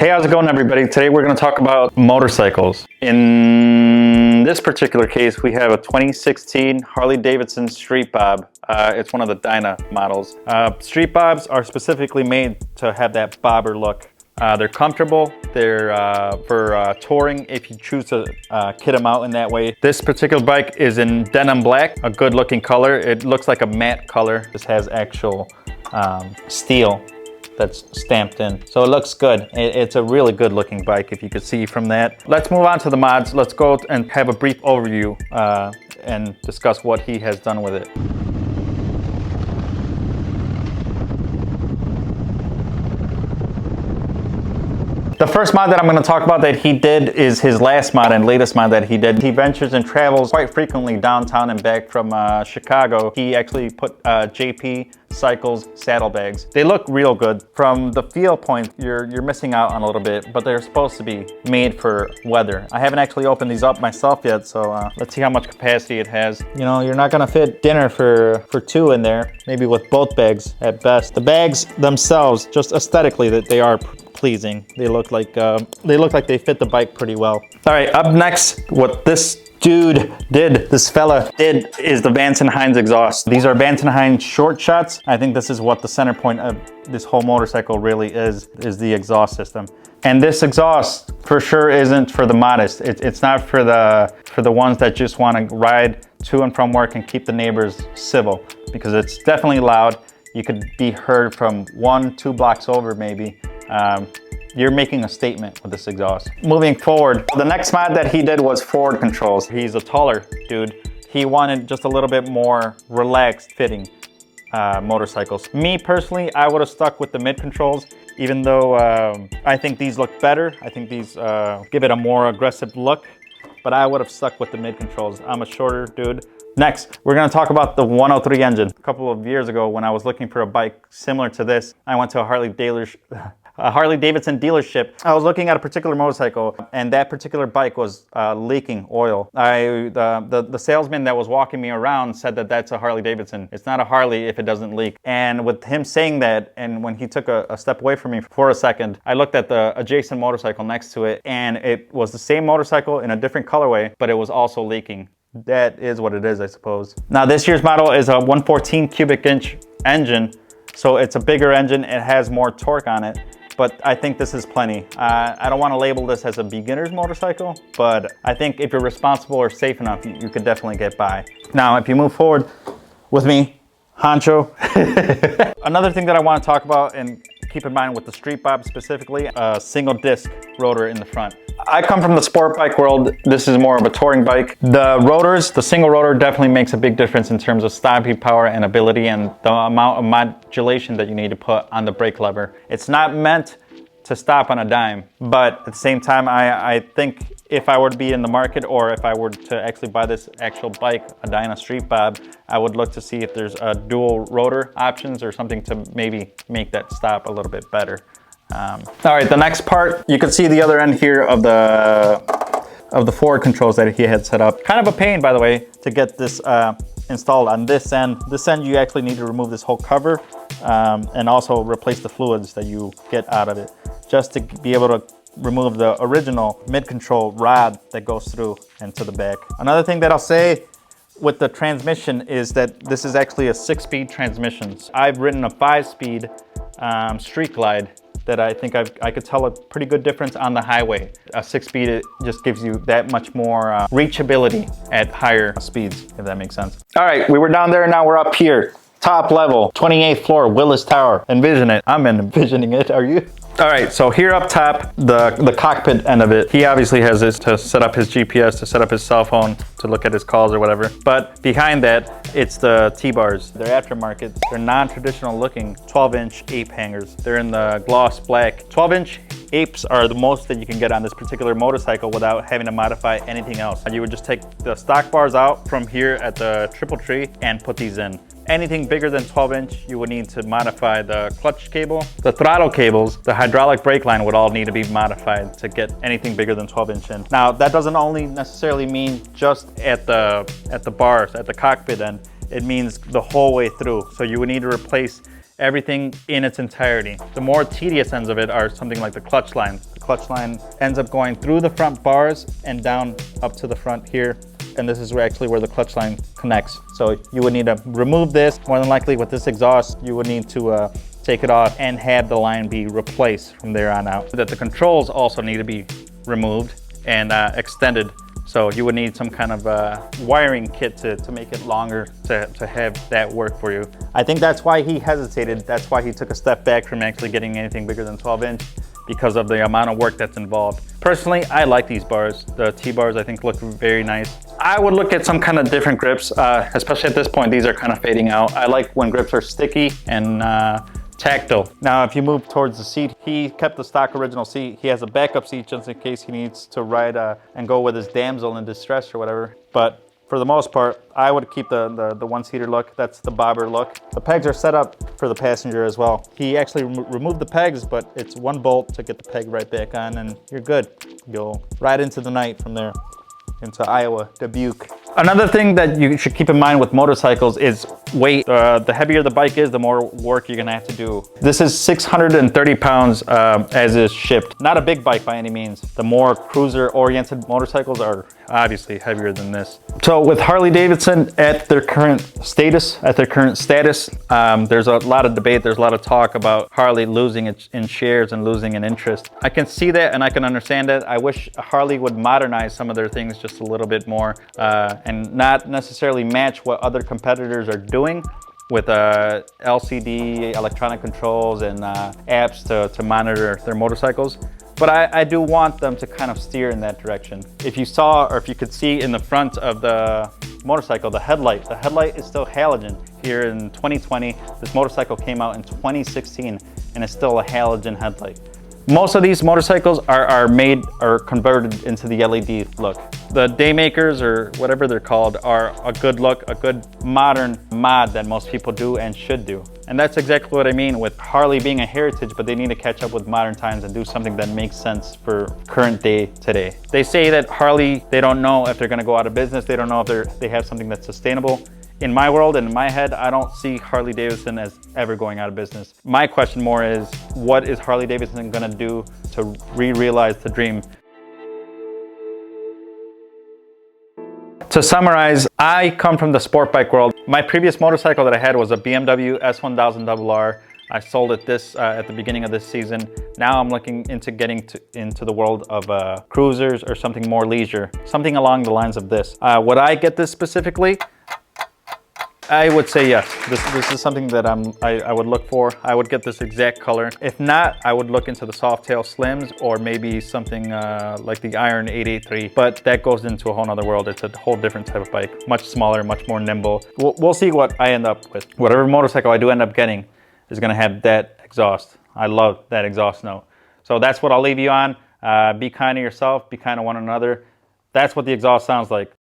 Hey, how's it going, everybody? Today we're going to talk about motorcycles. In this particular case, we have a 2016 Harley Davidson Streetbob. It's one of the Dyna models. Streetbobs are specifically made to have that bobber look. They're comfortable. They're for touring if you choose to kit them out in that way. This particular bike is in denim black, a good looking color. It looks like a matte color. This has actual steel that's stamped in, so it looks good. It's a really good looking bike, if you could see from that. Let's move on to the mods. Let's go and have a brief overview and discuss what he has done with it. The first mod that I'm going to talk about that he did is his last mod and latest mod that he did. He ventures and travels quite frequently downtown and back from Chicago. He actually put JP Cycles Saddlebags. They look real good. From the feel point, you're missing out on a little bit, but they're supposed to be made for weather. I haven't actually opened these up myself yet, so let's see how much capacity it has. You know, you're not gonna fit dinner for two in there, maybe with both bags at best. The bags themselves, just aesthetically, that they are pleasing. They look like they fit the bike pretty well. All right, up next, what this fella did is the Vance and Hines exhaust. These are Vance and Hines short shots. I think this is what the center point of this whole motorcycle really is the exhaust system. And this exhaust for sure isn't for the modest. It's not for the ones that just want to ride to and from work and keep the neighbors civil, because it's definitely loud. You could be heard from 1-2 blocks over maybe. You're making a statement with this exhaust. Moving forward, the next mod that he did was forward controls. He's a taller dude. He wanted just a little bit more relaxed fitting motorcycles. Me personally, I would have stuck with the mid controls, even though I think these look better. I think these give it a more aggressive look, but I would have stuck with the mid controls. I'm a shorter dude. Next, we're going to talk about the 103 engine. A couple of years ago, when I was looking for a bike similar to this, I went to a Harley Davidson dealership. I was looking at a particular motorcycle, and that particular bike was leaking oil. The salesman that was walking me around said that that's a Harley Davidson. It's not a Harley if it doesn't leak. And with him saying that, and when he took a step away from me for a second, I looked at the adjacent motorcycle next to it, and it was the same motorcycle in a different colorway, but it was also leaking. That is what it is, I suppose. Now, this year's model is a 114 cubic inch engine, so it's a bigger engine. It has more torque on it, but I think this is plenty. I don't want to label this as a beginner's motorcycle, but I think if you're responsible or safe enough, you could definitely get by. Now, if you move forward with me, Honcho. Another thing that I want to talk about and keep in mind with the Streetbob specifically, a single disc rotor in the front. I come from the sport bike world. This is more of a touring bike. The rotors, the single rotor definitely makes a big difference in terms of stopping power and ability and the amount of modulation that you need to put on the brake lever. It's not meant to stop on a dime, but at the same time, I think if I were to be in the market, or if I were to actually buy this actual bike, a Dyna Streetbob, I would look to see if there's a dual rotor options or something to maybe make that stop a little bit better. All right, the next part, you can see the other end here of the forward controls that he had set up. Kind of a pain, by the way, to get this installed on this end. This end, you actually need to remove this whole cover and also replace the fluids that you get out of it, just to be able to remove the original mid-control rod that goes through into the back. Another thing that I'll say with the transmission is that this is actually a 6-speed transmission. I've ridden a 5-speed Street Glide that I think I could tell a pretty good difference on the highway. A 6-speed, it just gives you that much more reachability at higher speeds, if that makes sense. All right, we were down there, now we're up here. Top level, 28th floor, Willis Tower. Envision it. I'm envisioning it, are you? All right, so here up top, the cockpit end of it, he obviously has this to set up his GPS, to set up his cell phone, to look at his calls or whatever. But behind that, it's the T-bars. They're aftermarket. They're non-traditional looking 12-inch ape hangers. They're in the gloss black. 12-inch apes are the most that you can get on this particular motorcycle without having to modify anything else. You would just take the stock bars out from here at the triple tree and put these in. Anything bigger than 12-inch, you would need to modify the clutch cable. The throttle cables, the hydraulic brake line would all need to be modified to get anything bigger than 12-inch in. Now, that doesn't only necessarily mean just at the bars, at the cockpit end. It means the whole way through. So you would need to replace everything in its entirety. The more tedious ends of it are something like the clutch line. clutch line ends up going through the front bars and down up to the front here. And this is actually where the clutch line connects. So you would need to remove this. More than likely with this exhaust, you would need to take it off and have the line be replaced from there on out. That the controls also need to be removed and extended. So you would need some kind of wiring kit to make it longer to have that work for you. I think that's why he hesitated. That's why he took a step back from actually getting anything bigger than 12-inch, because of the amount of work that's involved. Personally, I like these bars. The T-bars I think look very nice. I would look at some kind of different grips, especially at this point. These are kind of fading out. I like when grips are sticky and tactile. Now, if you move towards the seat, he kept the stock original seat. He has a backup seat just in case he needs to ride and go with his damsel in distress or whatever. But for the most part, I would keep the one-seater look. That's the bobber look. The pegs are set up for the passenger as well. He actually removed the pegs, but it's one bolt to get the peg right back on, and you're good. You'll ride into the night from there, into Iowa, Dubuque. Another thing that you should keep in mind with motorcycles is weight. The heavier the bike is, the more work you're gonna have to do. This is 630 pounds as is shipped. Not a big bike by any means. The more cruiser-oriented motorcycles are obviously heavier than this. So with Harley Davidson at their current status, there's a lot of debate, there's a lot of talk about Harley losing in shares and losing in interest. I can see that and I can understand that. I wish Harley would modernize some of their things just a little bit more and not necessarily match what other competitors are doing with LCD electronic controls and apps to monitor their motorcycles. But I do want them to kind of steer in that direction. If you saw, or if you could see in the front of the motorcycle, the headlight is still halogen. Here in 2020, this motorcycle came out in 2016 and it's still a halogen headlight. Most of these motorcycles are made or converted into the LED look. The Daymakers, or whatever they're called, are a good look, a good modern mod that most people do and should do. And that's exactly what I mean with Harley being a heritage, but they need to catch up with modern times and do something that makes sense for current day today. They say that Harley, they don't know if they're gonna go out of business. They don't know if they have something that's sustainable. In my world and in my head, I don't see Harley Davidson as ever going out of business. My question more is, what is Harley Davidson gonna do to realize the dream? To summarize, I come from the sport bike world. My previous motorcycle that I had was a BMW S1000RR. I sold it at the beginning of this season. Now I'm looking into getting into the world of cruisers or something more leisure, something along the lines of this. Would I get this specifically? I would say yes. This is something that I would look for. I would get this exact color. If not, I would look into the Softail Slims or maybe something like the Iron 883. But that goes into a whole nother world. It's a whole different type of bike. Much smaller, much more nimble. We'll see what I end up with. Whatever motorcycle I do end up getting is gonna have that exhaust. I love that exhaust note. So that's what I'll leave you on. Be kind to yourself, be kind to one another. That's what the exhaust sounds like.